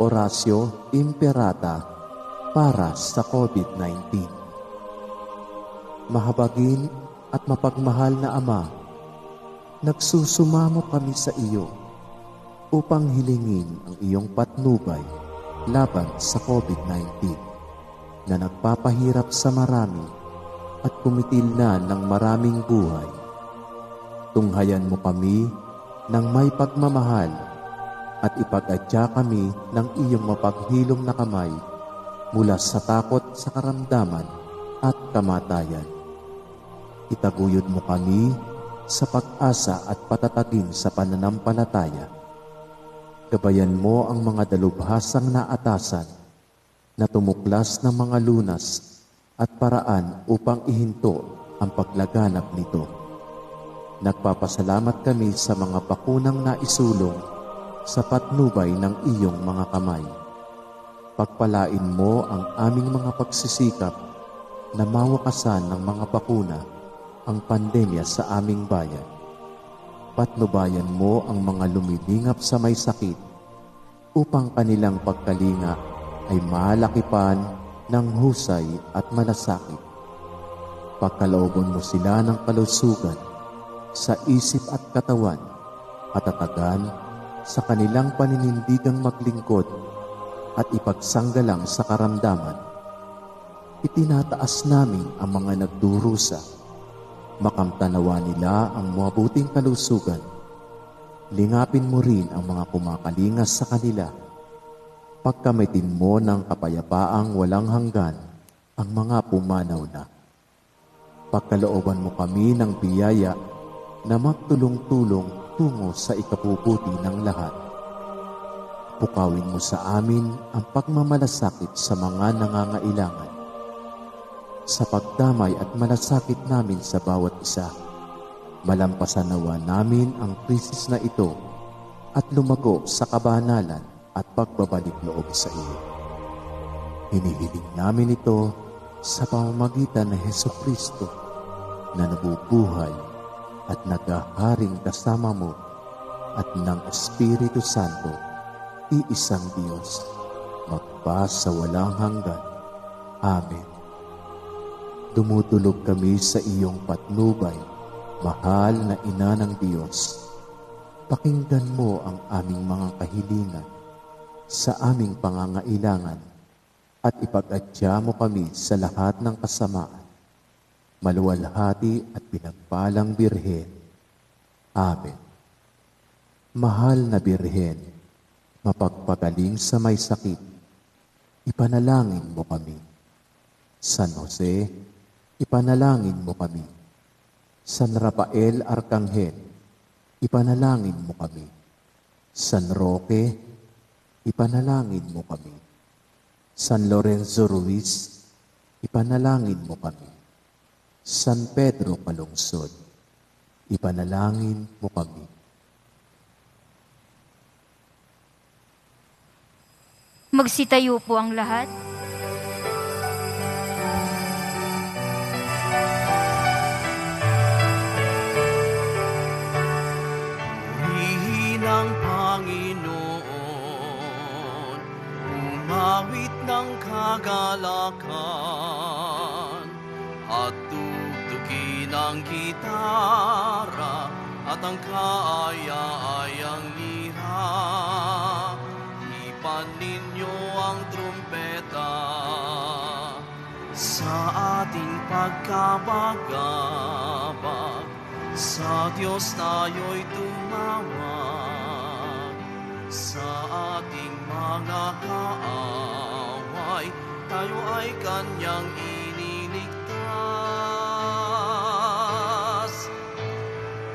Oratio Imperata para sa COVID-19. Mahabagin at mapagmahal na Ama, nagsusumamo kami sa iyo upang hilingin ang iyong patnubay laban sa COVID-19 na nagpapahirap sa marami at kumitil na ng maraming buhay. Tunghayan mo kami ng may pagmamahal at ipag-adya kami ng iyong mapaghilom na kamay mula sa takot sa karamdaman at kamatayan. Itaguyod mo kami sa pag-asa at patatagin sa pananampalataya. Gabayan mo ang mga dalubhasang naatasan na tumuklas ng mga lunas at paraan upang ihinto ang paglaganap nito. Nagpapasalamat kami sa mga bakunang naisulong sa patnubay ng iyong mga kamay. Pagpalain mo ang aming mga pagsisikap na mawakasan ng mga bakuna ang pandemya sa aming bayan. Patnubayan mo ang mga lumilingap sa may sakit upang kanilang pagkalinga ay malakipan ng husay at malasakit. Pagkalooban mo sila ng kalusugan sa isip at katawan, katatagan sa kanilang paninindigang maglingkod at ipagsanggalang sa karamdaman. Itinataas namin ang mga nagdurusa. Makamtanawa nila ang mabuting kalusugan. Lingapin mo rin ang mga kumakalingas sa kanila. Pagkamitin mo ng kapayapaang walang hanggan ang mga pumanaw na. Pagkalooban mo kami ng biyaya na magtulong-tulong tungo sa ikabubuti ng lahat. Pukawin mo sa amin ang pagmamalasakit sa mga nangangailangan. Sa pagdamay at malasakit namin sa bawat isa, malampasan nawa namin ang krisis na ito at lumago sa kabanalan at pagbabalik loob sa iyo. Hinihiling namin ito sa pamamagitan ng Hesukristo na nabubuhay at naghaharing kasama mo at ng Espiritu Santo, iisang Diyos, magpa sa walang hanggan. Amen. Dumudulog kami sa iyong patnubay, mahal na Ina ng Diyos. Pakinggan mo ang aming mga kahilingan sa aming pangangailangan at ipag-adya mo kami sa lahat ng kasamaan. Maluwalhati at pinagpalang Birhen. Amen. Mahal na Birhen, mapagpagaling sa may sakit, ipanalangin mo kami. San Jose, ipanalangin mo kami. San Rafael Arcangel, ipanalangin mo kami. San Roque, ipanalangin mo kami. San Lorenzo Ruiz, ipanalangin mo kami. San Pedro Calungsod, ipanalangin mo kami. Magsitayo po ang lahat. Purihin ang Panginoon, umawit ng kagalakan, at tugtugin ang gitara at ang kaaya-ayang lira. Ipan ninyo ang trumpeta sa ating pagkabagabag. Sa Diyos tayo'y tumawag, sa ating mga kaaway, tayo ay Kanyang iniligtas.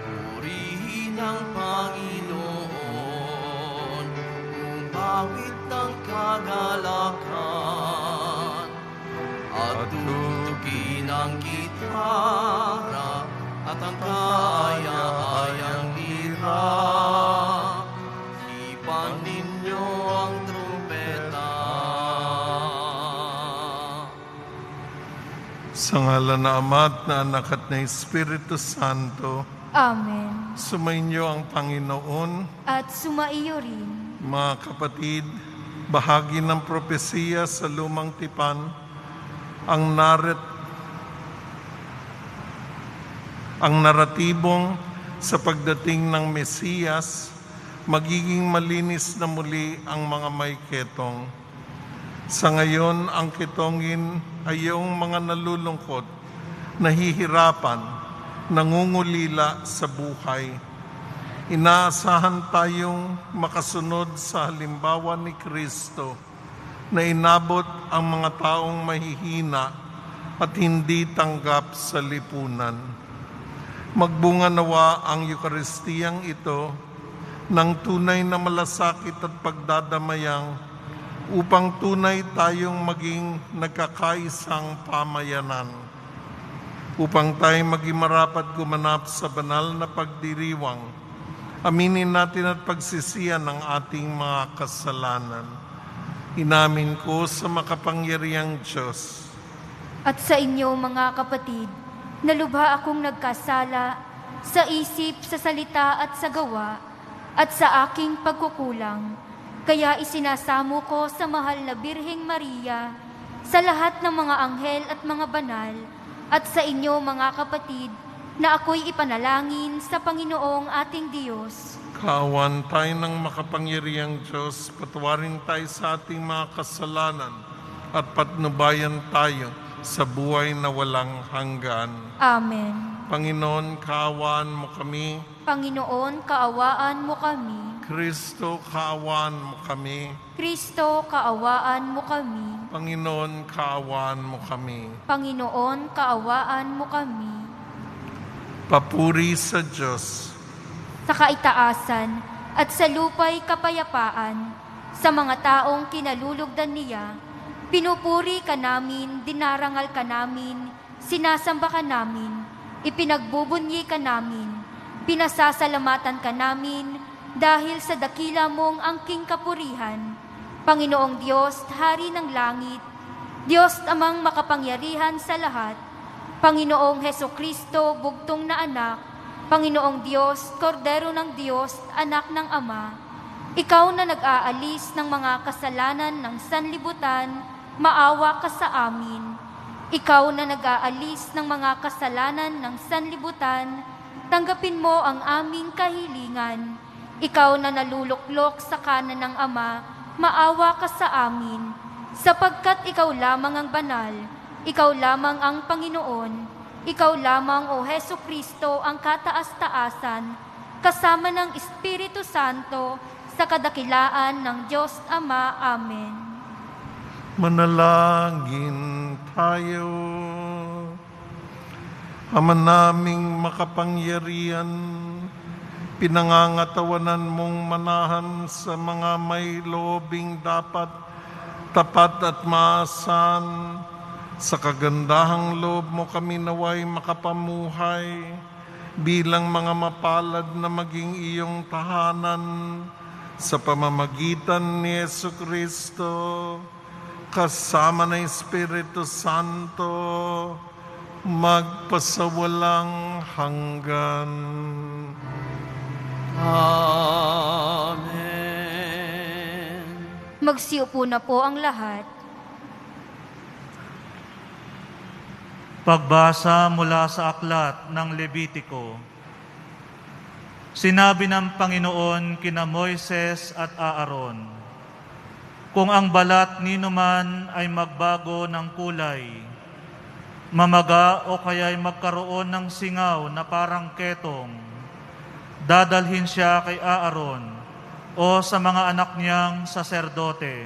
Purihin ang Panginoon, umawit ng kagalakan, at tugtugin ang gitara at ang kaaya-ayang lira. Ipan ninyo ang trumpeta. Sa ngalan na Ama at na Anak at na Espiritu Santo. Amen. Sumainyo ang Panginoon. At sumaiyo rin. Mga kapatid, bahagi ng propesiya sa Lumang Tipan, ang naratibong sa pagdating ng Mesiyas, magiging malinis na muli ang mga may ketong. Sa ngayon, ang ketongin ay yung mga nalulungkot, nahihirapan, nangungulila sa buhay. Inaasahan tayong makasunod sa halimbawa ni Kristo na inabot ang mga taong mahihina at hindi tanggap sa lipunan. Magbunga nawa ang Eukaristiyang ito ng tunay na malasakit at pagdadamayang upang tunay tayong maging nagkakaisang pamayanan, upang tayo maging marapat gumanap sa banal na pagdiriwang. Aminin natin at pagsisiyan ang ating mga kasalanan. Inamin ko sa makapangyarihang Diyos At sa inyo, mga kapatid, nalubha akong nagkasala sa isip, sa salita at sa gawa, at sa aking pagkukulang. Kaya isinasamo ko sa mahal na Birheng Maria, sa lahat ng mga anghel at mga banal, at sa inyo, mga kapatid, na ako'y ipanalangin sa Panginoong ating Diyos. Kaawan tayo ng makapangyarihang Diyos, patawarin tayo sa ating mga kasalanan at patnubayan tayo sa buhay na walang hanggan. Amen. Panginoon, kaawaan mo kami. Panginoon, kaawaan mo kami. Kristo, kaawaan mo kami. Kristo, kaawaan mo kami. Panginoon, kaawaan mo kami. Panginoon, kaawaan mo kami. Papuri sa Diyos. Sa kaitaasan at sa lupay kapayapaan, sa mga taong kinalulugdan niya, pinupuri ka namin, dinarangal ka namin, sinasamba ka namin, ipinagbubunyi ka namin, pinasasalamatan ka namin, dahil sa dakila mong angking kapurihan. Panginoong Diyos, Hari ng langit, Diyos amang makapangyarihan sa lahat, Panginoong Hesukristo, bugtong na anak, Panginoong Diyos, Kordero ng Diyos, anak ng Ama, ikaw na nag-aalis ng mga kasalanan ng sanlibutan, maawa ka sa amin. Ikaw na nag-aalis ng mga kasalanan ng sanlibutan, tanggapin mo ang aming kahilingan. Ikaw na naluluklok sa kanan ng Ama, maawa ka sa amin. Sapagkat ikaw lamang ang banal, ikaw lamang ang Panginoon, ikaw lamang, O Hesukristo, ang kataas-taasan, kasama ng Espiritu Santo, sa kadakilaan ng Diyos Ama. Amen. Manalangin tayo. Ama naming makapangyarihan, pinangangatawanan mong manahan sa mga may loobing dapat, tapat at maasahan. Sa kagandahang loob mo kami naway makapamuhay bilang mga mapalad na maging iyong tahanan sa pamamagitan ni Jesucristo, kasama ng Espiritu Santo, magpasawalang hanggan. Amen. Magsiupo na po ang lahat. Pagbasa mula sa aklat ng Levitiko. Sinabi ng Panginoon kina Moises at Aaron, kung ang balat ninuman ay magbago ng kulay, mamaga o kaya'y magkaroon ng singaw na parang ketong, dadalhin siya kay Aaron o sa mga anak niyang saserdote.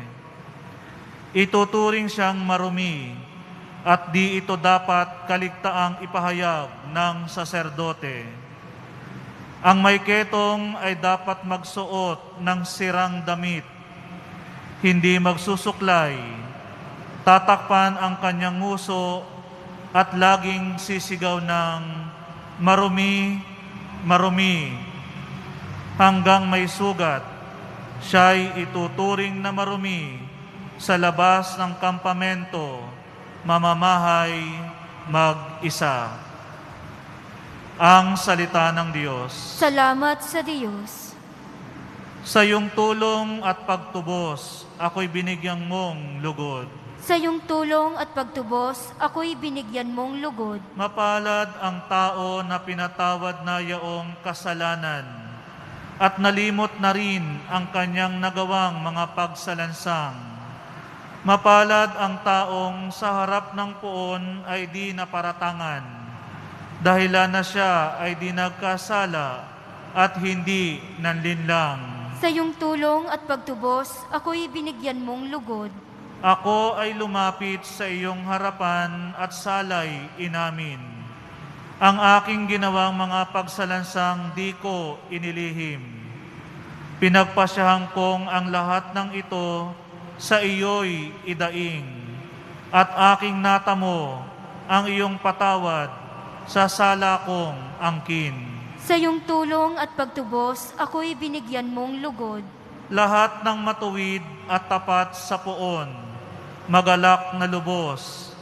Ituturing siyang marumi, at di ito dapat kaligtaang ipahayag ng saserdote. Ang may ketong ay dapat magsuot ng sirang damit, hindi magsusuklay, tatakpan ang kanyang nguso at laging sisigaw ng marumi, marumi, hanggang may sugat. Siya'y ituturing na marumi sa labas ng kampamento, mamamahay mag-isa. Ang salita ng Diyos. Salamat sa Diyos. Sa iyong tulong at pagtubos, ako'y binigyan mong lugod. Sa iyong tulong at pagtubos, ako'y binigyan mong lugod. Mapalad ang tao na pinatawad na yaong kasalanan at nalimot na rin ang kanyang nagawang mga pagsalansang. Mapalad ang taong sa harap ng puon ay di naparatangan, dahilan na siya ay di nagkasala at hindi nanlinlang. Sa iyong tulong at pagtubos, ako'y binigyan mong lugod. Ako ay lumapit sa iyong harapan at salay inamin. Ang aking ginawang mga pagsalansang di ko inilihim. Pinagpasyahan kong ang lahat ng ito sa iyo'y idaing. At aking natamo ang iyong patawad sa sala kong angkin. Sa iyong tulong at pagtubos, ako'y binigyan mong lugod. Lahat ng matuwid at tapat sa poon, magalak na lubos,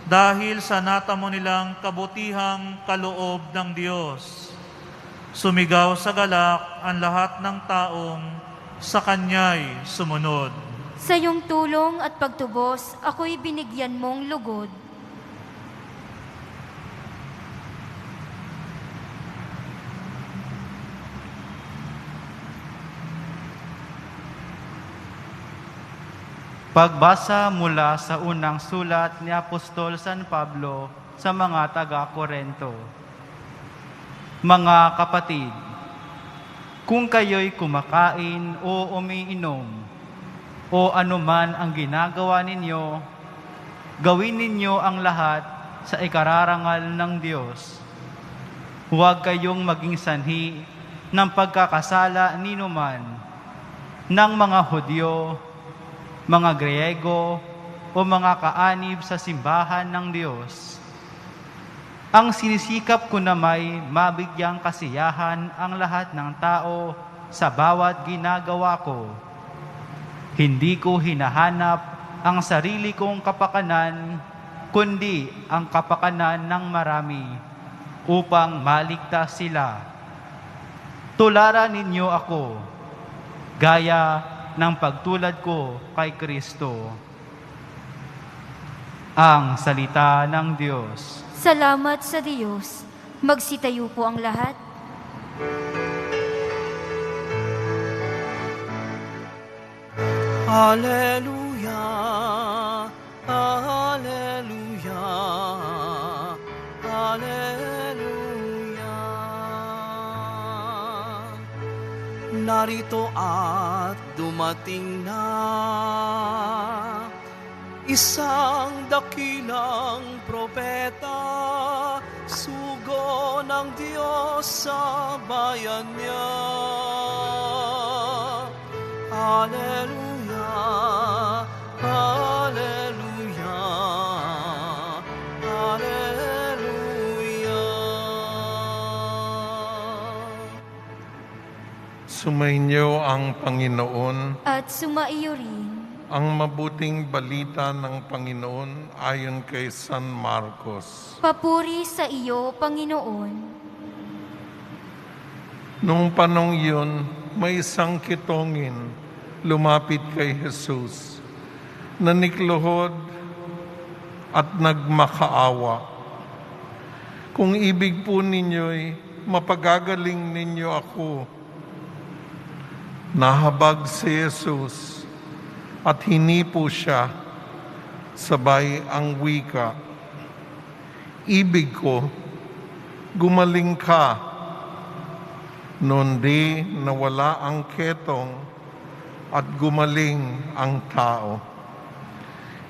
dahil sa natamo nilang kabutihang kaloob ng Diyos. Sumigaw sa galak ang lahat ng taong sa Kanya'y sumunod. Sa iyong tulong at pagtubos, ako'y binigyan mong lugod. Pagbasa mula sa unang sulat ni Apostol San Pablo sa mga taga-Korinto. Mga kapatid, kung kayo'y kumakain o umiinom, o anuman ang ginagawa ninyo, gawin ninyo ang lahat sa ikararangal ng Diyos. Huwag kayong maging sanhi ng pagkakasala ninuman ng mga Hudyo, mga Griego, o mga kaanib sa simbahan ng Diyos. Ang sinisikap ko na may mabigyang kasiyahan ang lahat ng tao sa bawat ginagawa ko. Hindi ko hinahanap ang sarili kong kapakanan, kundi ang kapakanan ng marami, upang maligtas sila. Tularan ninyo ako, gaya ng pagtulad ko kay Kristo. Ang salita ng Diyos. Salamat sa Diyos. Magsitayo po ang lahat. Hallelujah, Hallelujah, Hallelujah. Narito at dumating na isang dakilang propeta, sugo ng Diyos sa bayan niya. Hallelujah, Hallelujah, Hallelujah. Sumainyo ang Panginoon. At sumaiyo rin. Ang mabuting balita ng Panginoon ayon kay San Marcos. Papuri sa iyo, Panginoon. Nung panong yun, may isang kitongin lumapit kay Jesus, nanikluhod at nagmakaawa. Kung ibig po ninyo'y mapagagaling ninyo ako. Nahabag si Jesus at hinipo siya, sabay ang wika, ibig ko, gumaling ka. Noon di nawala ang ketong at gumaling ang tao.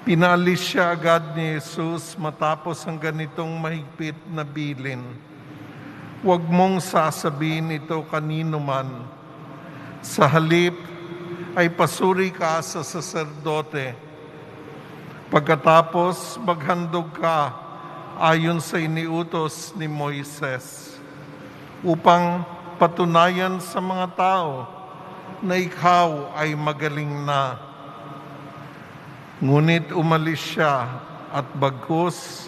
Pinaalis siya agad ni Jesus matapos ang ganitong mahigpit na bilin. Huwag mong sasabihin ito kanino man. Sa halip ay pasuri ka sa saserdote. Pagkatapos maghandog ka ayon sa iniutos ni Moises, upang patunayan sa mga tao na ikaw ay magaling na. Ngunit umalis siya at bagkus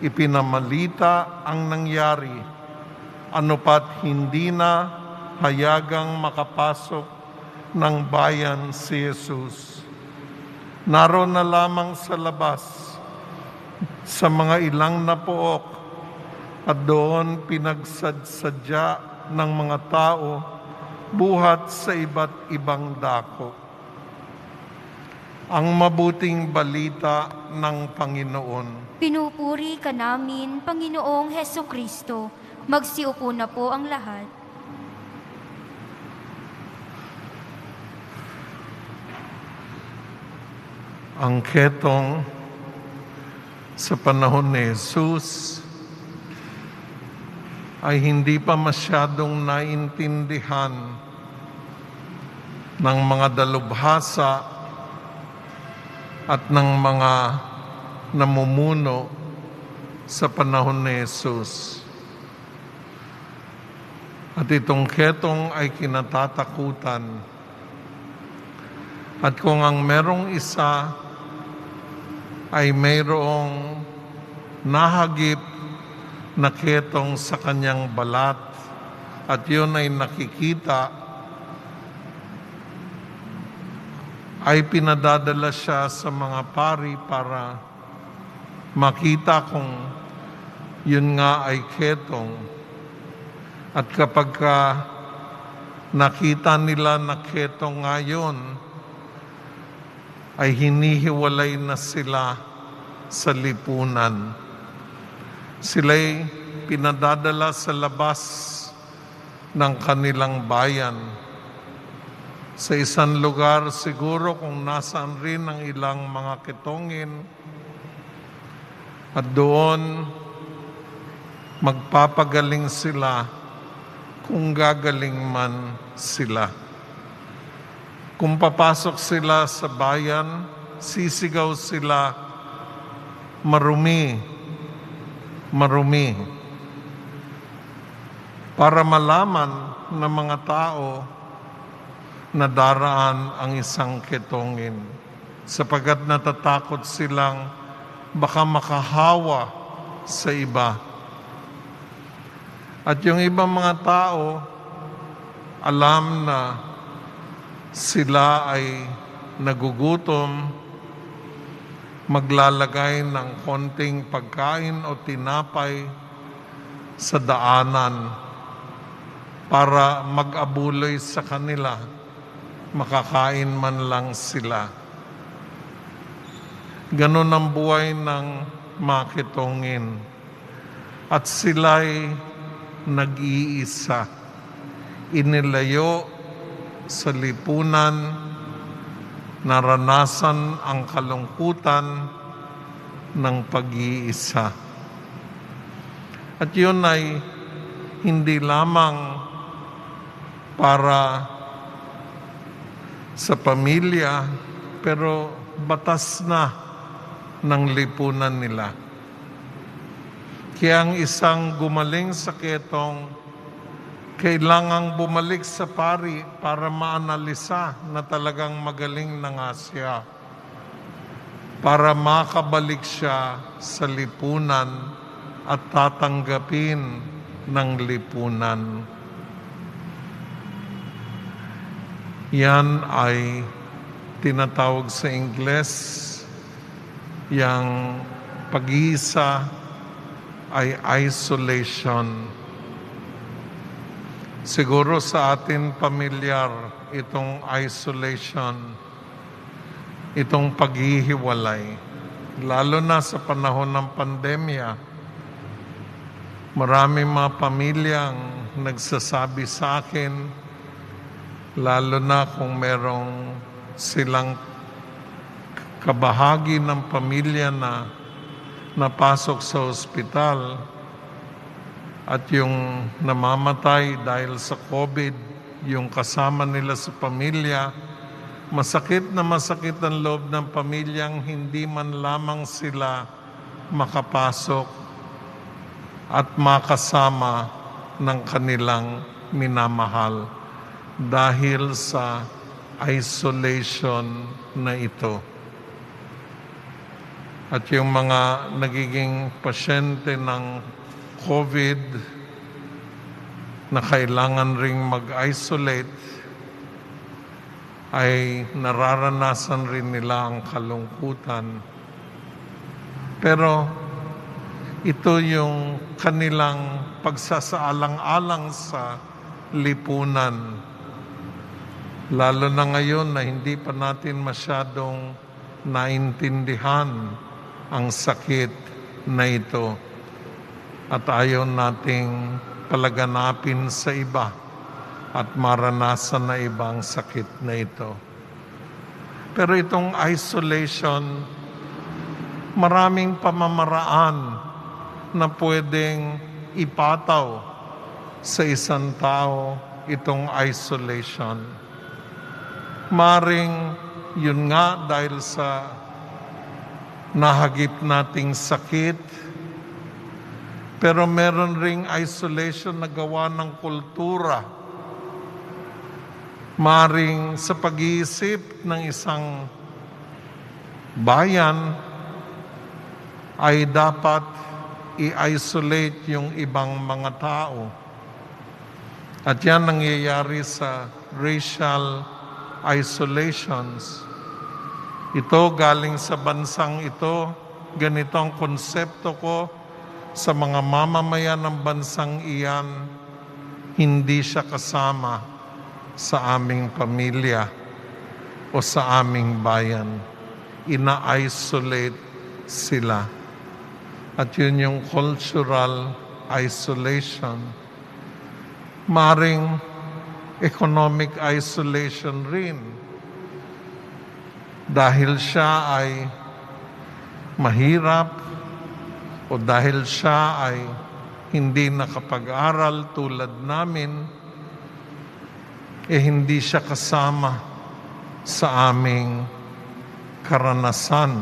ipinamalita ang nangyari, ano pat hindi na hayagang makapasok ng bayan si Jesus. Naroon na lamang sa labas, sa mga ilang na pook, at doon pinagsadsadya ng mga tao buhat sa iba't ibang dako. Ang mabuting balita ng Panginoon. Pinupuri ka namin, Panginoong Hesukristo. Magsiupo na po ang lahat. Ang ketong sa panahon ni Jesus ay hindi pa masyadong naintindihan ng mga dalubhasa at ng mga namumuno sa panahon ni Jesus. At itong ketong ay kinatatakutan. At kung ang merong isa ay mayroong nahagip na ketong sa kanyang balat at yun ay nakikita, ay pinadadala siya sa mga pari para makita kung yun nga ay ketong. At kapag nakita nila na ketong nga yun, ay hinihiwalay na sila sa lipunan. Sila'y pinadadala sa labas ng kanilang bayan. Sa isang lugar siguro kung nasaan rin ang ilang mga ketongin, at doon magpapagaling sila kung gagaling man sila. Kung papasok sila sa bayan, sisigaw sila, marumi, marumi. Para malaman ng mga tao na daraan ang isang ketongin, sapagkat natatakot silang baka makahawa sa iba. At yung ibang mga tao, alam na sila ay nagugutom, maglalagay ng konting pagkain o tinapay sa daanan para mag-abuloy sa kanila, makakain man lang sila. Ganon ang buhay ng mga ketongin. At sila'y nag-iisa, inilayo sa lipunan, naranasan ang kalungkutan ng pag-iisa. At yun ay hindi lamang para sa pamilya, pero batas na ng lipunan nila. Kaya ang isang gumaling sa ketong, kailangang bumalik sa pari para maanalisa na talagang magaling na nga siya, para makabalik siya sa lipunan at tatanggapin ng lipunan. Yan ay tinatawag sa Ingles, yang pag-iisa ay isolation. Siguro sa atin pamilyar itong isolation, itong paghihiwalay. Lalo na sa panahon ng pandemya, maraming mga pamilyang nagsasabi sa akin, lalo na kung merong silang kabahagi ng pamilya na napasok sa ospital, at yung namamatay dahil sa COVID, yung kasama nila sa pamilya, masakit na masakit ang loob ng pamilyang hindi man lamang sila makapasok at makasama ng kanilang minamahal dahil sa isolation na ito. At yung mga nagiging pasyente ng COVID na kailangan ring mag-isolate, ay nararanasan rin nila ang kalungkutan. Pero ito yung kanilang pagsasaalang-alang sa lipunan. Lalo na ngayon na hindi pa natin masyadong naintindihan ang sakit na ito. At ayaw nating palaganapin sa iba at maranasan na ibang sakit na ito. Pero itong isolation, maraming pamamaraan na pwedeng ipataw sa isang tao itong isolation. Maring yun nga dahil sa nahagip nating sakit, pero meron ring isolation na gawa ng kultura. Maring sa pag-iisip ng isang bayan ay dapat i-isolate yung ibang mga tao. At yan nangyayari sa racial isolations. Ito galing sa bansang ito, ganito ang konsepto ko sa mga mamamayan ng bansang iyan, hindi siya kasama sa aming pamilya o sa aming bayan. Ina-isolate sila. At yun yung cultural isolation. Maring economic isolation rin. Dahil siya ay mahirap o dahil siya ay hindi nakapag-aral tulad namin, hindi siya kasama sa aming karanasan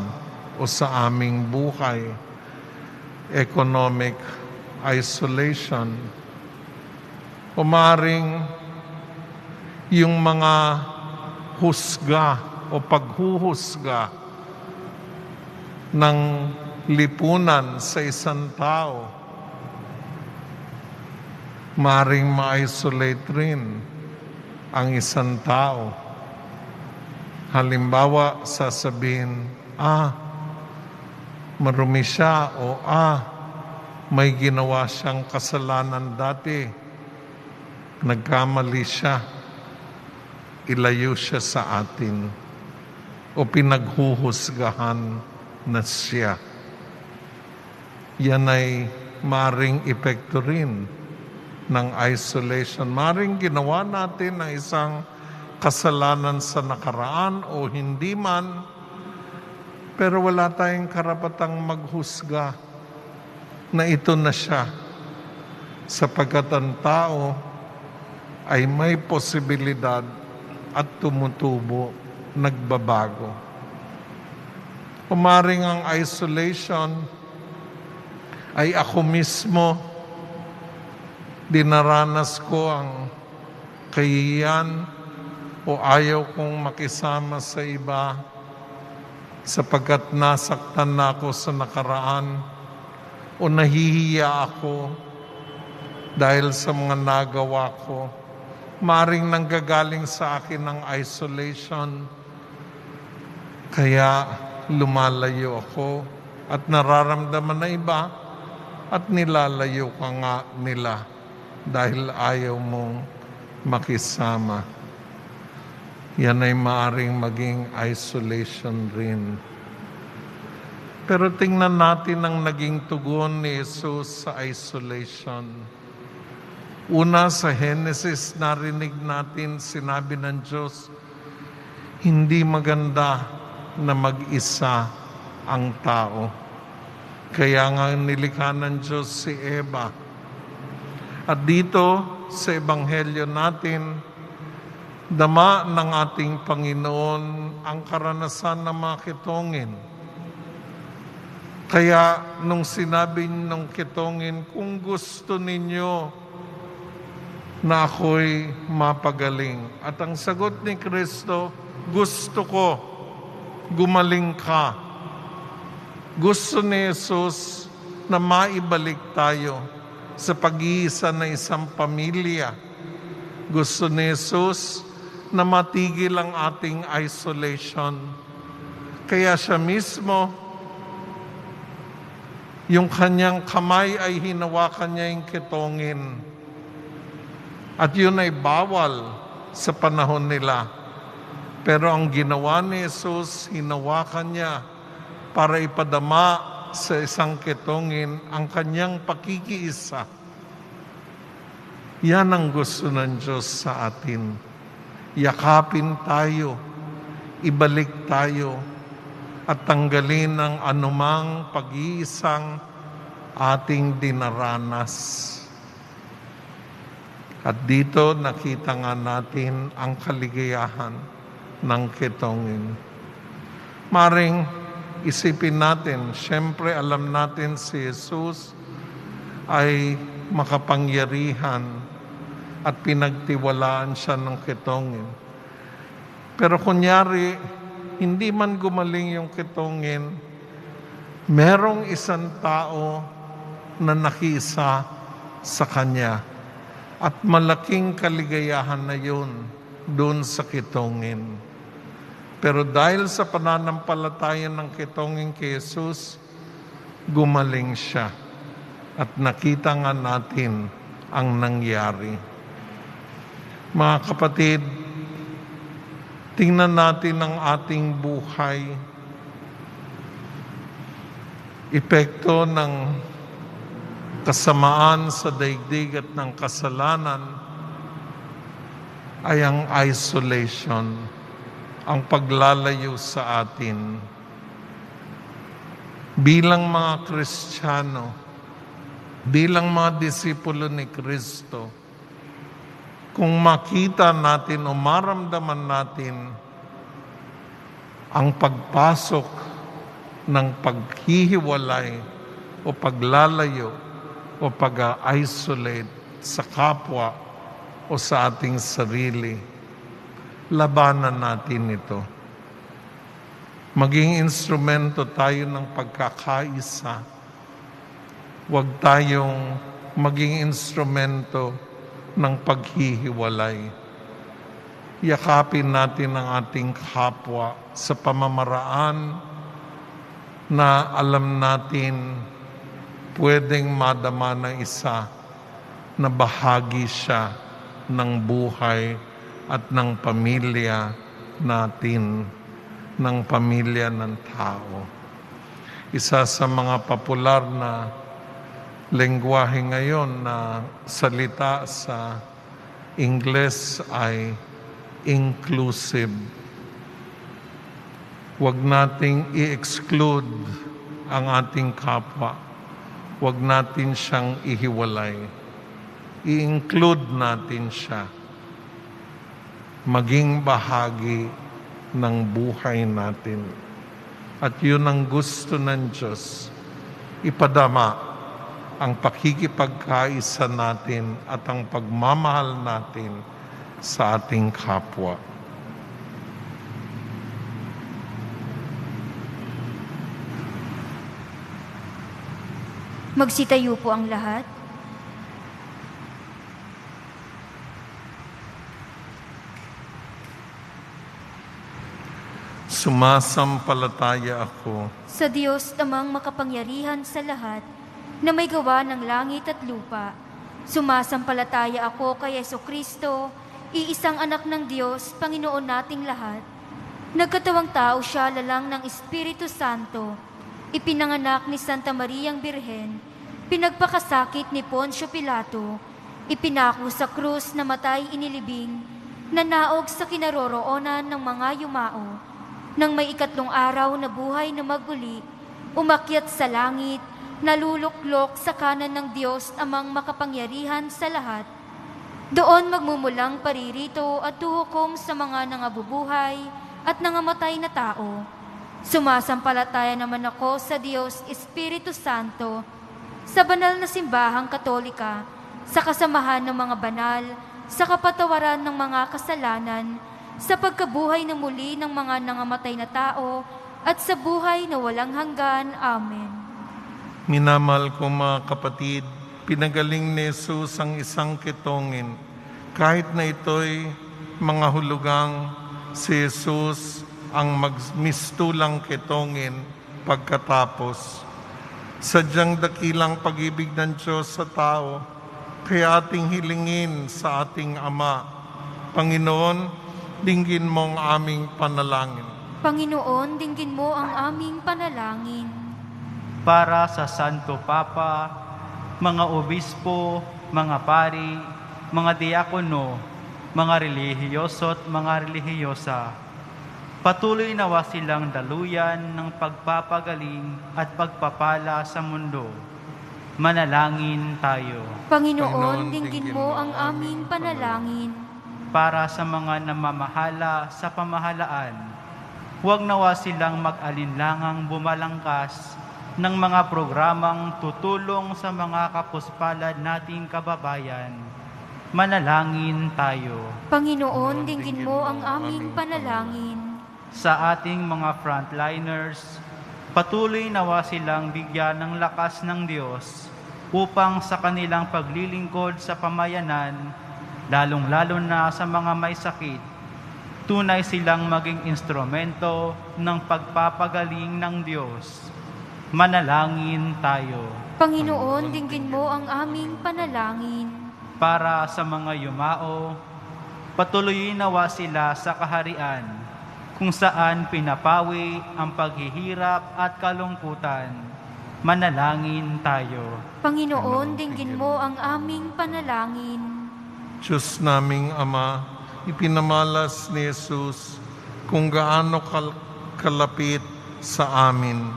o sa aming buhay. Economic isolation. O maring yung mga husga o paghuhusga ng lipunan sa isang tao, maring ma-isolate rin ang isang tao. Halimbawa, sasabihin, marumi siya o may ginawa siyang kasalanan dati. Nagkamali siya. Ilayo siya sa atin. O pinaghuhusgahan na siya. Yan ay maring epekto rin ng isolation. Maring ginawa natin ng isang kasalanan sa nakaraan o hindi man, pero wala tayong karapatang maghusga na ito na siya, sapagkat ang tao ay may posibilidad at tumutubo, nagbabago. Umaring ang isolation ay ako mismo, dinaranas ko ang kahihiyan o ayaw kong makisama sa iba sapagkat nasaktan na ako sa nakaraan o nahihiya ako dahil sa mga nagawa ko. Maring nanggagaling sa akin ng isolation, kaya lumalayo ako at nararamdaman na iba at nilalayo ka nga nila dahil ayaw mong makisama. Yan ay maaring maging isolation rin. Pero tingnan natin ang naging tugon ni Jesus sa isolation. Una, sa Genesis, narinig natin sinabi ng Diyos, hindi maganda na mag-isa ang tao. Kaya nga nilikha ng Diyos si Eva. At dito sa Ebanghelyo natin, dama ng ating Panginoon ang karanasan ng mga kitongin. Kaya nung sinabi ng kitongin, kung gusto ninyo na ako'y mapagaling. At ang sagot ni Kristo, gusto ko, gumaling ka. Gusto ni Jesus na maibalik tayo sa pag-iisa na isang pamilya. Gusto ni Jesus na matigil ang ating isolation. Kaya siya mismo, yung kanyang kamay ay hinawakan niya yung kitongin. At yun ay bawal sa panahon nila. Pero ang ginawa ni Jesus, hinawakan niya para ipadama sa isang kitongin ang kanyang pakikiisa. Yan ang gusto ng Diyos sa atin. Yakapin tayo, ibalik tayo, at tanggalin ang anumang pag-iisang ating dinaranas. At dito nakita nga natin ang kaligayahan ng kitongin. Maring isipin natin, syempre alam natin si Jesus ay makapangyarihan at pinagtiwalaan siya ng kitongin. Pero kunyari, hindi man gumaling yung kitongin, merong isang tao na nakiisa sa kanya. At malaking kaligayahan na yun doon sa kitongin. Pero dahil sa pananampalataya ng kitongin kay Jesus, gumaling siya. At nakita nga natin ang nangyari. Mga kapatid, tingnan natin ang ating buhay. Epekto ng kasamaan sa daigdig at ng kasalanan ay ang isolation, ang paglalayo sa atin. Bilang mga Kristiyano, bilang mga disipulo ni Kristo, kung makita natin o maramdaman natin ang pagpasok ng paghihiwalay o paglalayo o pag-isolate sa kapwa o sa ating sarili, labanan natin ito. Maging instrumento tayo ng pagkakaisa. Huwag tayong maging instrumento ng paghihiwalay. Yakapin natin ang ating kapwa sa pamamaraan na alam natin pwedeng madama ng isa na bahagi siya ng buhay at ng pamilya natin, ng pamilya ng tao. Isa sa mga popular na lengguwahe ngayon na salita sa Ingles ay inclusive. Huwag nating i-exclude ang ating kapwa. Huwag natin siyang ihiwalay. I-include natin siya. Maging bahagi ng buhay natin. At yun ang gusto ng Diyos. Ipadama ang pakikipagkaisa natin at ang pagmamahal natin sa ating kapwa. Magsitayo po ang lahat. Sumasampalataya ako Sa Diyos namang makapangyarihan sa lahat, na may gawa ng langit at lupa. Sumasampalataya ako kay Jesucristo, iisang anak ng Diyos, Panginoon nating lahat. Nagkatawang tao siya lalang ng Espiritu Santo, ipinanganak ni Santa Mariang Birhen, pinagpakasakit ni Poncio Pilato, ipinako sa krus na matay inilibing, nanaog sa kinaroroonan ng mga yumao. Nang may ikatlong araw na buhay na maguli, umakyat sa langit, naluluklok sa kanan ng Diyos amang makapangyarihan sa lahat. Doon magmumulang paririto at tuhukom sa mga nangabubuhay at nangamatay na tao. Sumasampalataya naman ako sa Diyos Espiritu Santo, sa banal na simbahang Katolika, sa kasamahan ng mga banal, sa kapatawaran ng mga kasalanan, sa pagkabuhay na muli ng mga nangamatay na tao, at sa buhay na walang hanggan. Amen. Minamahal ko mga kapatid, pinagaling ni Jesus ang isang kitongin, kahit na ito'y mga hulugang si Jesus ang magmistulang ketongin pagkatapos. Sadyang dakilang pag-ibig ng Diyos sa tao, kaya ating hilingin sa ating Ama. Panginoon, dinggin mo ang aming panalangin. Panginoon, dinggin mo ang aming panalangin. Para sa Santo Papa, mga obispo, mga pari, mga diakono, mga relihiyoso at mga relihiyosa, patuloy nawa silang daluyan ng pagpapagaling at pagpapala sa mundo. Manalangin tayo. Panginoon, dinggin mo ang aming panalangin. Para sa mga namamahala sa pamahalaan, huwag nawa silang mag-alinlangang bumalangkas ng mga programang tutulong sa mga kapuspalad nating kababayan. Manalangin tayo. Panginoon, dinggin mo ang aming panalangin. Sa ating mga frontliners, patuloy nawa silang bigyan ng lakas ng Diyos upang sa kanilang paglilingkod sa pamayanan, lalong-lalo na sa mga may sakit, tunay silang maging instrumento ng pagpapagaling ng Diyos. Manalangin tayo. Panginoon, dinggin mo ang aming panalangin. Para sa mga yumao, patuloy nawa sila sa kaharian, kung saan pinapawi ang paghihirap at kalungkutan. Manalangin tayo. Panginoon, dinggin mo ang aming panalangin. Diyos naming Ama, ipinamalas ni Jesus kung gaano kalapit sa amin,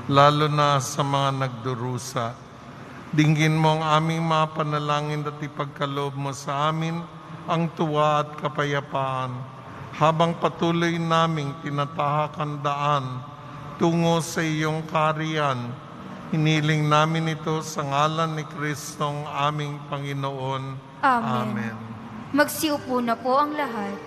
lalo na sa mga nagdurusa. Dinggin mo ang aming mga panalangin at ipagkaloob mo sa amin ang tuwa at kapayapaan habang patuloy naming tinatahak ang daan tungo sa iyong kaharian. Hiniling namin ito sa ngalan ni Kristong aming Panginoon. Amen. Magsiupo na po ang lahat.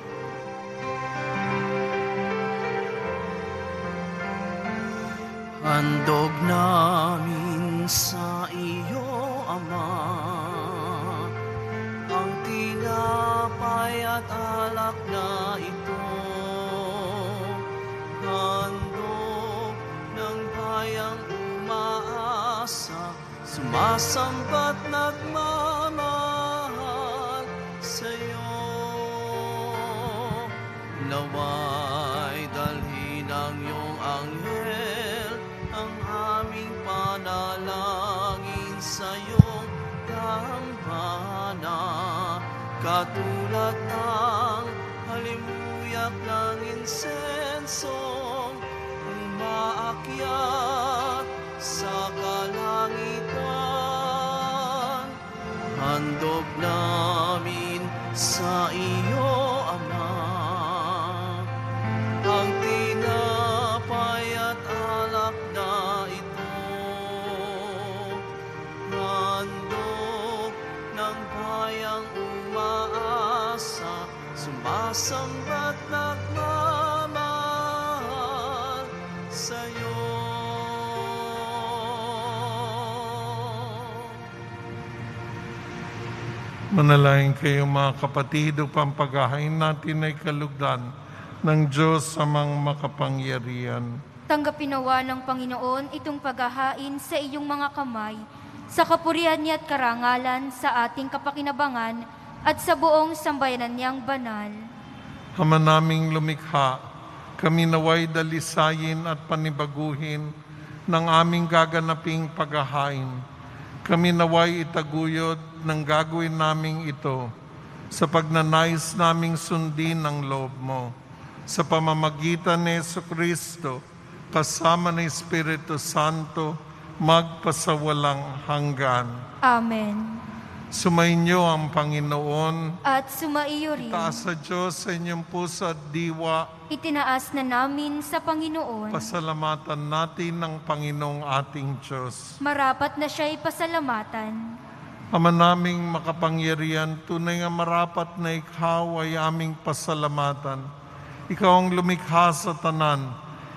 Handog namin sa iyo, Ama, ang tinapay at alak na ito. Handog ng bayang umaasa, sumasambat nagmamahal sa iyo. Naway dalhin ang iyong anghel ang aming panalangin sa iyong dambana, katulad ng halimuyak ng insensong umaakyat sa kalangitan. Handog namin sa iyo, Ama, ang tinapay at alak na ito. Handog ng bayang umaasa, sumasambat nagmamahal sa iyo. Manalangin kayo mga kapatid upang paghahain natin ay kalugdan ng Diyos amang makapangyarihan. Tanggapin nawa ng Panginoon itong paghahain sa iyong mga kamay, sa kapurihan niya at karangalan sa ating kapakinabangan at sa buong sambayanan niyang banal. Ama naming lumikha, kami naway dalisayin at panibaguhin ng aming gaganaping paghahain. Kami naway itaguyod ng gagawin naming ito sa pagnanais naming sundin ang loob mo. Sa pamamagitan ni Jesucristo, kasama ng Espiritu Santo, magpasawalang hanggan. Amen. Sumainyo ang Panginoon. At sumaiyo rin. Taas sa Diyos sa inyong puso at diwa. Itinaas na namin sa Panginoon. Pasalamatan natin ng Panginoong ating Diyos. Marapat na siya'y pasalamatan. Ama naming makapangyarihan, tunay nga marapat na ikaw ay aming pasalamatan. Ikaw ang lumikha sa tanan.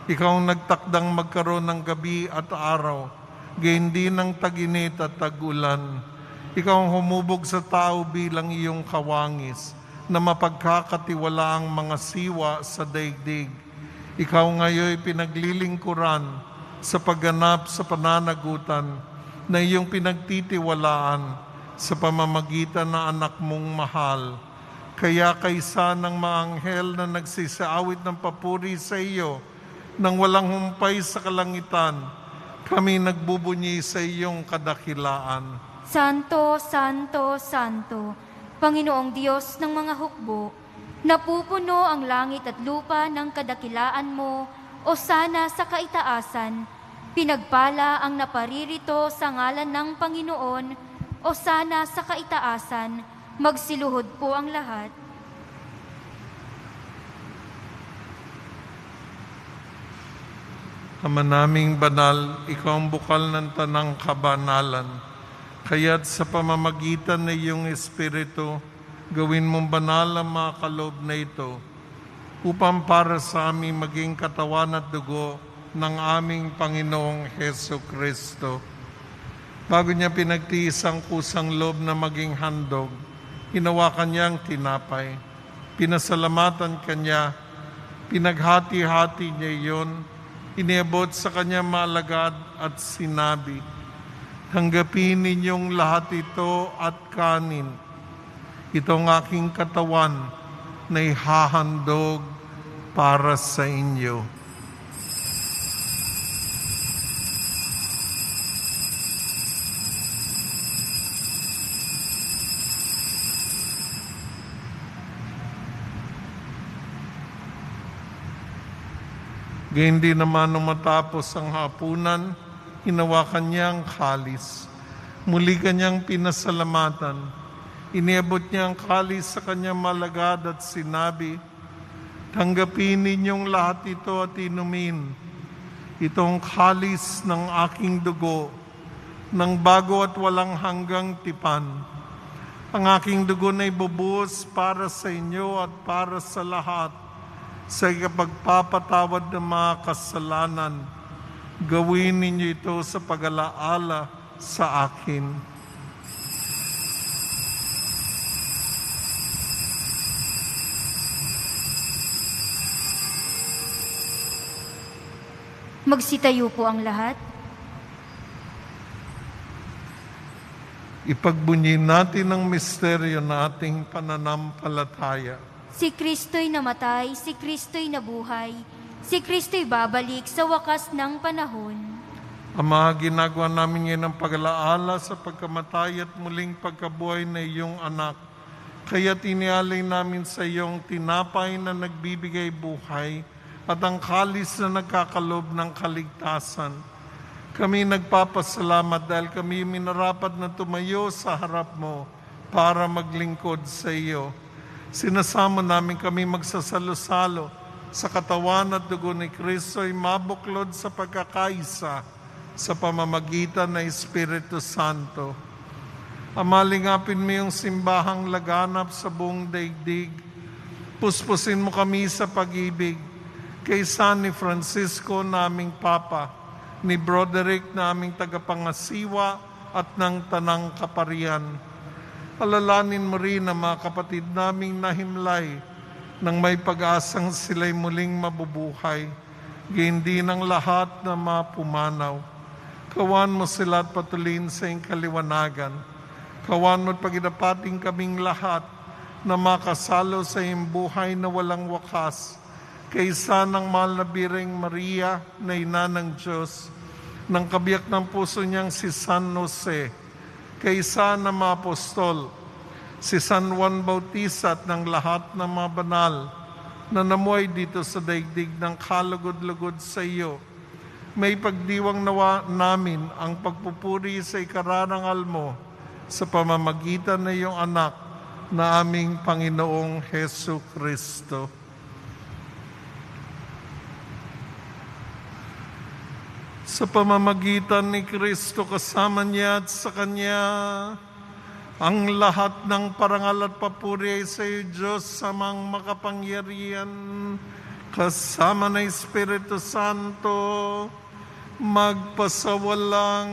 Ikaw ang nagtakdang magkaroon ng gabi at araw, gayon din ng tag-init at tag-ulan. Ikaw ang humubog sa tao bilang iyong kawangis na mapagkakatiwalaang mga siwa sa daigdig. Ikaw ngayon pinaglilingkuran sa pagganap sa pananagutan na iyong pinagtitiwalaan sa pamamagitan ng anak mong mahal. Kaya kaysa ng mga anghel na nagsisaawit ng papuri sa iyo, nang walang humpay sa kalangitan, kami nagbubunyi sa iyong kadakilaan. Santo, Santo, Santo, Panginoong Diyos ng mga hukbo, napupuno ang langit at lupa ng kadakilaan mo, o sana sa kaitaasan, pinagpala ang naparirito sa ngalan ng Panginoon, o sana sa kaitaasan, magsiluhod po ang lahat. Ama naming banal, ikaw ang bukal ng tanang kabanalan. Kaya't sa pamamagitan ng iyong Espiritu, gawin mong banal ang mga kaloob na ito, upang para sa aming maging katawan at dugo ng aming Panginoong Heso Kristo. Bago niya pinagtiis ang kusang loob na maging handog, hinawakan niya ang tinapay. Pinasalamatan kanya, pinaghati-hati niya iyon, iniabot sa kanya malagad at sinabi, "Tanggapin ninyong lahat ito at kanin. Itong aking katawan na ihahandog para sa inyo." Gayun din naman nung matapos ang hapunan, hinawakan niya ang kalis. Muli kanyang pinasalamatan. Iniabot niya ang kalis sa kanyang malagad at sinabi, "Tanggapin ninyong lahat ito at inumin. Itong kalis ng aking dugo, ng bago at walang hanggang tipan. Ang aking dugo na ibubuhos para sa inyo at para sa lahat, sa ikapagpapatawad ng mga kasalanan. Gawin ninyo ito sa pag-alaala sa akin." Magsitayo po ang lahat. Ipagbunyi natin ang misteryo na ating pananampalataya. Si Kristo'y namatay, si Kristo'y nabuhay, si Kristo'y babalik sa wakas ng panahon. Ama, ginagawa namin ngayon ang pag-alaala sa pagkamatay at muling pagkabuhay na iyong anak. Kaya tinialay namin sa iyong tinapay na nagbibigay buhay at ang kalis na nagkakalob ng kaligtasan. Kami nagpapasalamat dahil kami minarapat na tumayo sa harap mo para maglingkod sa iyo. Sinasamo namin kami magsasalo-salo sa katawan at dugo ni Kristo ay mabuklod sa pagkakaisa sa pamamagitan ng Espiritu Santo. Amalingapin mo yung simbahang laganap sa buong daigdig. Puspusin mo kami sa pag-ibig kay San ni Francisco naming Papa, ni Broderick naming tagapangasiwa at ng Tanang Kaparian. Alalanin mo rin ang mga kapatid naming nahimlay nang may pag-asang sila'y muling mabubuhay. Gayon din ang lahat na mapumanaw. Kawan mo sila at patuloyin sa iyong kaliwanagan. Kawan mo at pagdapating kaming lahat na makasalo sa iyong buhay na walang wakas. Kaysa ng mahal na Birheng Maria na ina ng Diyos, ng kabiyak ng puso niyang si San Jose, kaysa ng mga apostol, si San Juan Bautista at ng lahat ng mga banal na namuhay dito sa daigdig ng kalugod-lugod sa iyo, may pagdiwang nawa namin ang pagpupuri sa ikararangal mo sa pamamagitan ng iyong anak na aming Panginoong Heso Kristo. Sa pamamagitan ni Kristo kasama niya at sa Kanya, ang lahat ng parangal at papuri ay sa iyo, Diyos, samang makapangyarihan, kasama ng Espiritu Santo, magpasawalang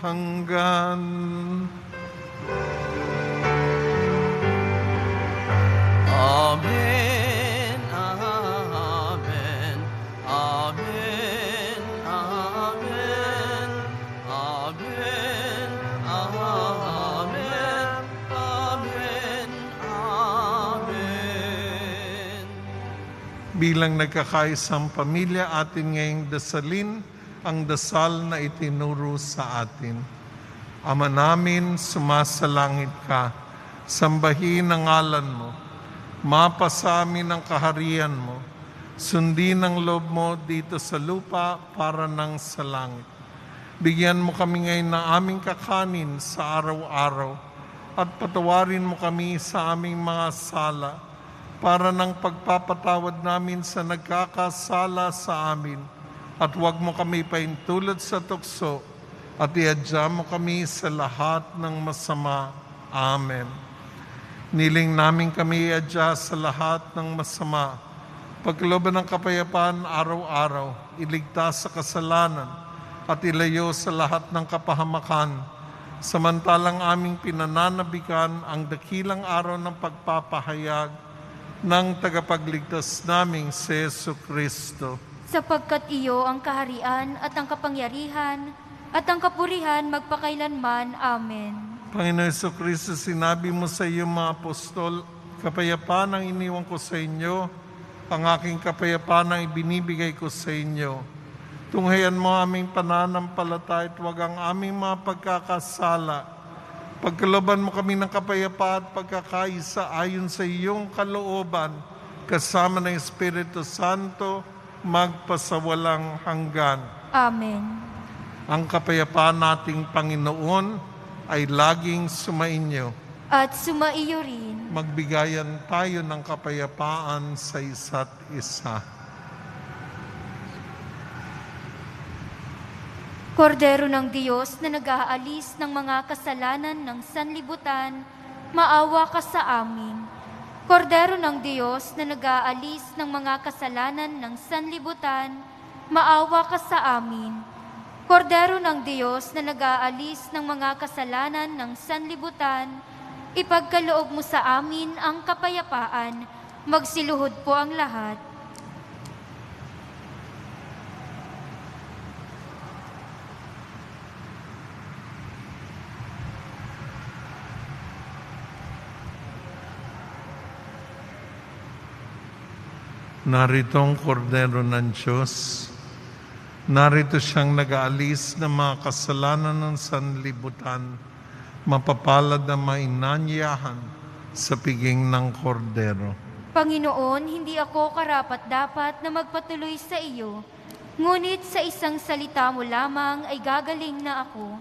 hanggan. Bilang nagkakaisang pamilya, atin ngayong dasalin ang dasal na itinuro sa atin. Ama namin, sumasalangit ka, sambahin ang ngalan mo, mapasa amin ang kaharian mo, sundin ang loob mo dito sa lupa para nang sa langit. Bigyan mo kami ngayon ng aming kakanin sa araw-araw at patawarin mo kami sa aming mga sala para ng pagpapatawad namin sa nagkakasala sa amin. At huwag mo kami paintulad sa tukso at iadya mo kami sa lahat ng masama. Amen. Niling namin kami iadya sa lahat ng masama. Pagkalooban ng kapayapaan araw-araw, iligtas sa kasalanan at ilayo sa lahat ng kapahamakan. Samantalang aming pinananabikan ang dakilang araw ng pagpapahayag ng tagapagligtas naming si Jesucristo. Sapagkat iyo ang kaharian at ang kapangyarihan at ang kapurihan magpakailanman. Amen. Panginoon Jesucristo, sinabi mo sa iyong mga apostol, kapayapaan ang iniwan ko sa inyo, ang aking kapayapaan ang ibinibigay ko sa inyo. Tunghayan mo aming pananampalataya at huwag ang aming mga pagkakasala. Pagkalooban mo kami ng kapayapaan at pagkakaisa ayon sa iyong kalooban, kasama ng Espiritu Santo, magpasawalang hanggan. Amen. Ang kapayapaan nating Panginoon ay laging sumainyo. At sumaiyo rin. Magbigayan tayo ng kapayapaan sa isa't isa. Kordero ng Diyos na nag-aalis ng mga kasalanan ng sanlibutan, maawa ka sa amin. Kordero ng Diyos na nag-aalis ng mga kasalanan ng sanlibutan, maawa ka sa amin. Kordero ng Diyos na nag-aalis ng mga kasalanan ng sanlibutan, ipagkaloob mo sa amin ang kapayapaan. Magsiluhod po ang lahat. Narito ang kordero ng Diyos. Narito siyang nag-aalis ng mga kasalanan ng sanlibutan. Mapapalad ang mainanyahan sa piging ng kordero. Panginoon, hindi ako karapat-dapat na magpatuloy sa iyo, ngunit sa isang salita mo lamang ay gagaling na ako.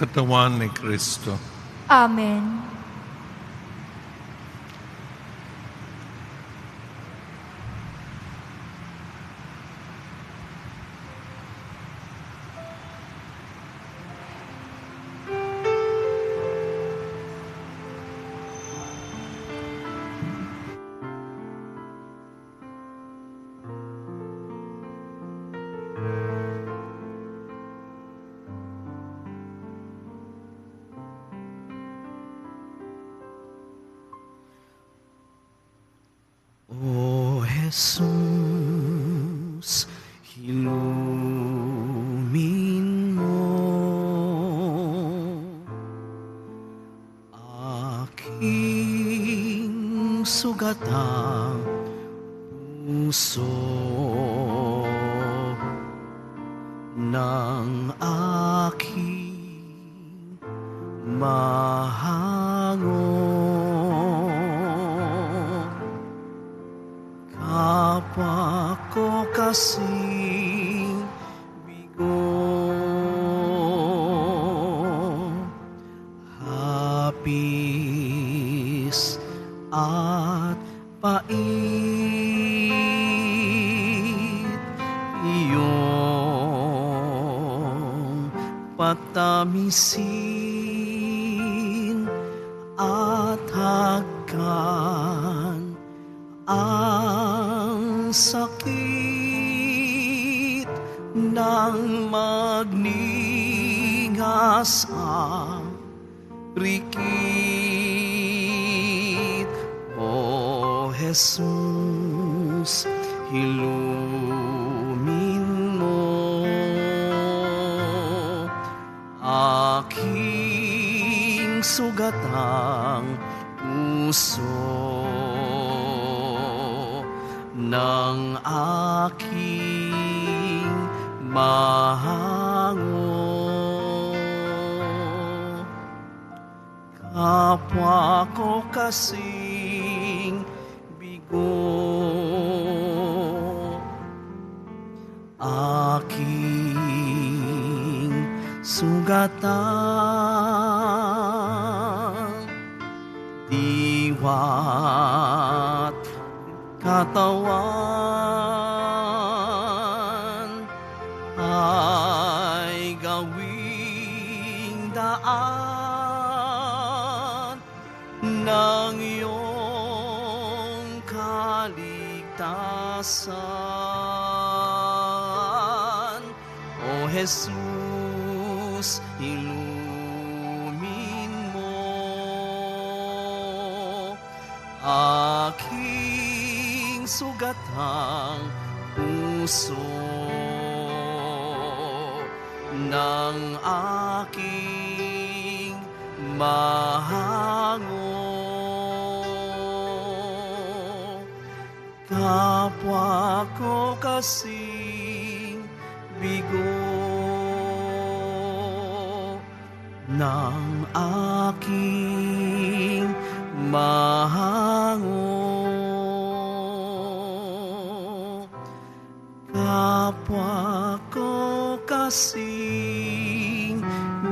Katawan ni Kristo. Amen. O Jesus, hilumin mo aking sugatang puso ng aking mahango. Kapwa ko kasing bigo, hapis at pait, iyong patamisin at hagkan ang sakit ng magningas ang rikit. O Jesus, hilumin mo aking sugatang puso ng aking mahango. Kapwa ko kasing bigo, aking sugatan, diwa't katawan ay gawing daan ng iyong kaligtasan. O Jesus, ilumin mo aking sugatang puso ng aking mahango. Kapwa ko kasing bigo ng aking mahango. Kapwa ko kasing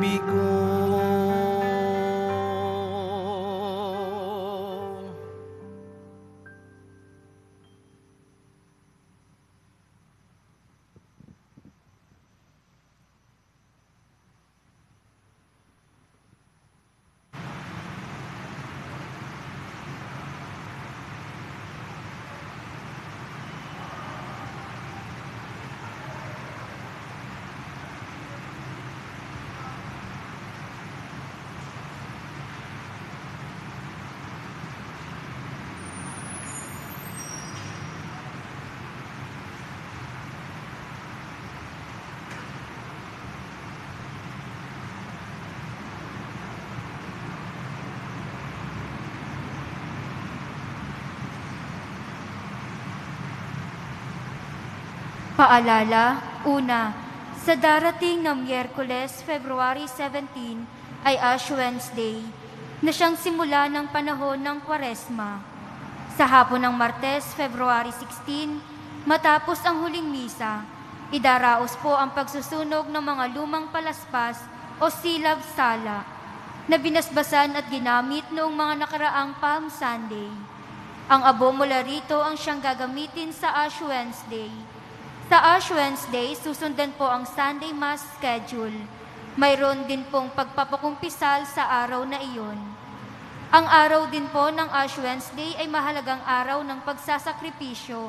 bigo. Paalala, una, sa darating na Miyerkules, February 17, ay Ash Wednesday, na siyang simula ng panahon ng Kwaresma. Sa hapon ng Martes, February 16, matapos ang huling misa, idaraos po ang pagsusunog ng mga lumang palaspas o silab-sala na binasbasan at ginamit noong mga nakaraang Palm Sunday. Ang abo mula rito ang siyang gagamitin sa Ash Wednesday. Sa Ash Wednesday, susundan po ang Sunday Mass schedule. Mayroon din pong pagpapakumpisal sa araw na iyon. Ang araw din po ng Ash Wednesday ay mahalagang araw ng pagsasakripisyo,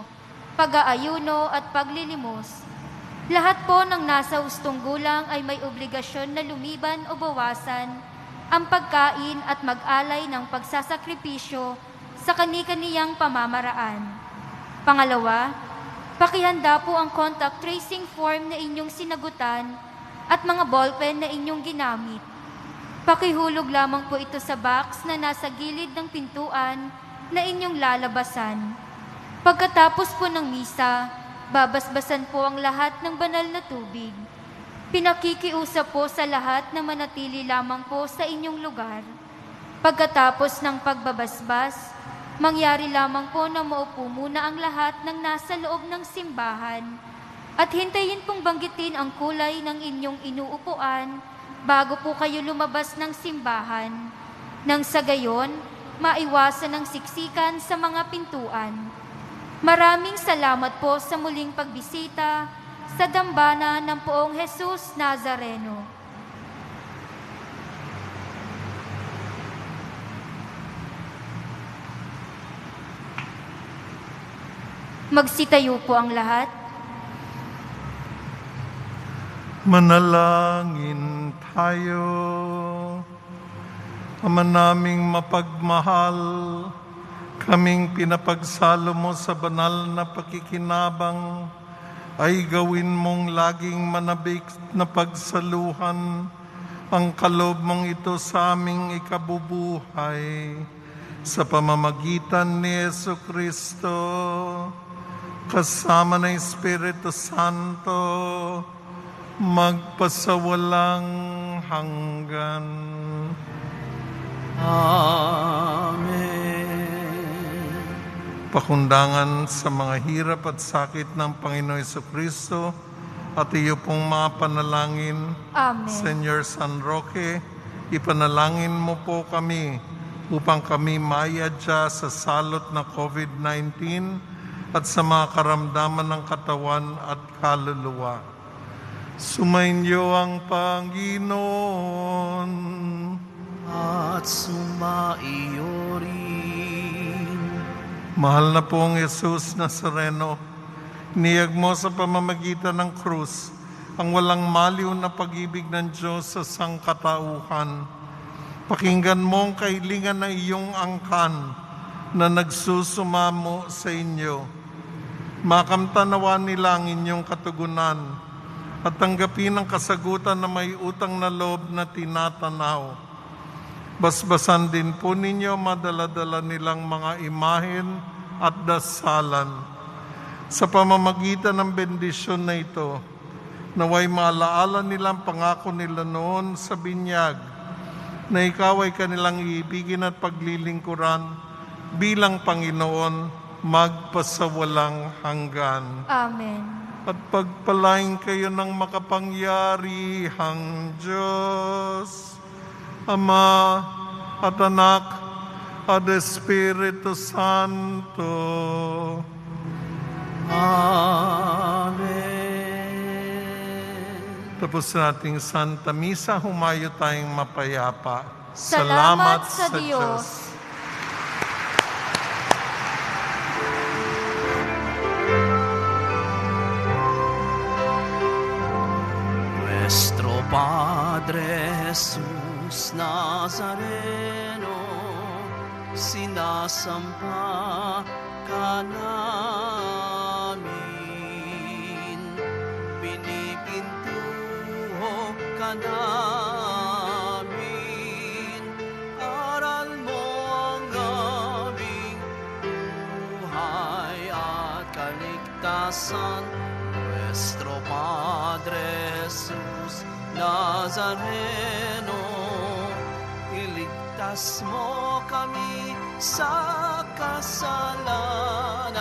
pag-aayuno at paglilimos. Lahat po ng nasa hustong gulang ay may obligasyon na lumiban o bawasan ang pagkain at mag-alay ng pagsasakripisyo sa kani-kaniyang pamamaraan. Pangalawa, pakihanda po ang contact tracing form na inyong sinagutan at mga ballpen na inyong ginamit. Pakihulog lamang po ito sa box na nasa gilid ng pintuan na inyong lalabasan. Pagkatapos po ng misa, babasbasan po ang lahat ng banal na tubig. Pinakikiusap po sa lahat na manatili lamang po sa inyong lugar. Pagkatapos ng pagbabasbas, mangyari lamang po na maupo muna ang lahat ng nasa loob ng simbahan at hintayin pong banggitin ang kulay ng inyong inuupuan bago po kayo lumabas ng simbahan. Nang sa gayon, maiwasan ang siksikan sa mga pintuan. Maraming salamat po sa muling pagbisita sa dambana ng Poong Jesus Nazareno. Magsitayo po ang lahat. Manalangin tayo. Ama naming mapagmahal, kaming pinapagsalo mo sa banal na pakikinabang, ay gawin mong laging manabik na pagsaluhan ang kaloob mong ito sa aming ikabubuhay. Sa pamamagitan ni Jesucristo, kasama ng Espiritu Santo, magpasawalang hanggan. Amen. Pakundangan sa mga hirap at sakit ng Panginoon Jesucristo at iyo pong mga panalangin. Amen. Senyor San Roque, ipanalangin mo po kami upang kami maayadya sa salot na COVID-19 at sa mga karamdaman ng katawan at kaluluwa. Sumainyo ang Panginoon. At sumaiyo rin. Mahal na pong Jesus Nazareno, niyag mo sa pamamagitan ng krus ang walang maliw na pag-ibig ng Diyos sa sangkatauhan. Pakinggan mo ang kahilingan ng iyong angkan na nagsusumamo sa inyo. Makamtanawa nila ang inyong katugunan at tanggapin ang kasagutan na may utang na loob na tinatanaw. Basbasan din po ninyo madala-dala nilang mga imahen at dasalan. Sa pamamagitan ng bendisyon na ito, naway maalaala nilang pangako nila noon sa binyag na ikaw ay kanilang iibigin at paglilingkuran bilang Panginoon magpasawalang hanggan. Amen. At pagpalain kayo ng makapangyarihang Diyos, Ama at Anak at Espiritu Santo. Amen. Tapos sa ating Santa Misa, humayo tayong mapayapa. Salamat sa Diyos. Nuestro Padre Jesus Nazareno, sinasampa ka namin, pinipintuho ka namin, aral mo ang aming buhay at kaligtasan. Nuestro Padre Jesus Nazareno, iligtas mo kami sa kasalanan.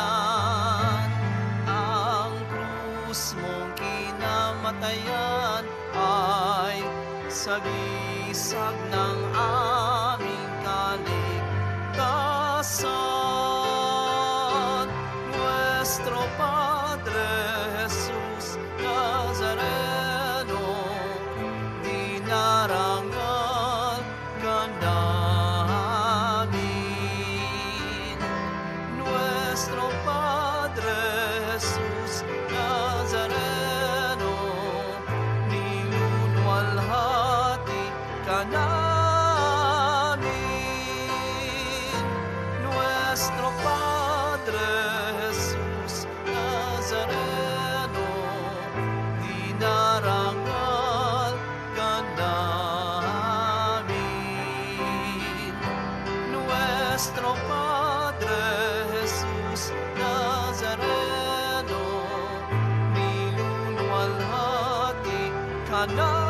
Ang krus mong kinamatayan ay sagisag ng aming kaligtasan. Nuestro Padre Jesus Nazareno, dinarangal ka namin. Nuestro Padre Jesus Nazareno, niluluwalhati ka namin. Nuestro Padre Jesus Nazareno, dinarangal ka namin. Nuestro Padre Jesus Nazareno, niluluwalhati ka namin.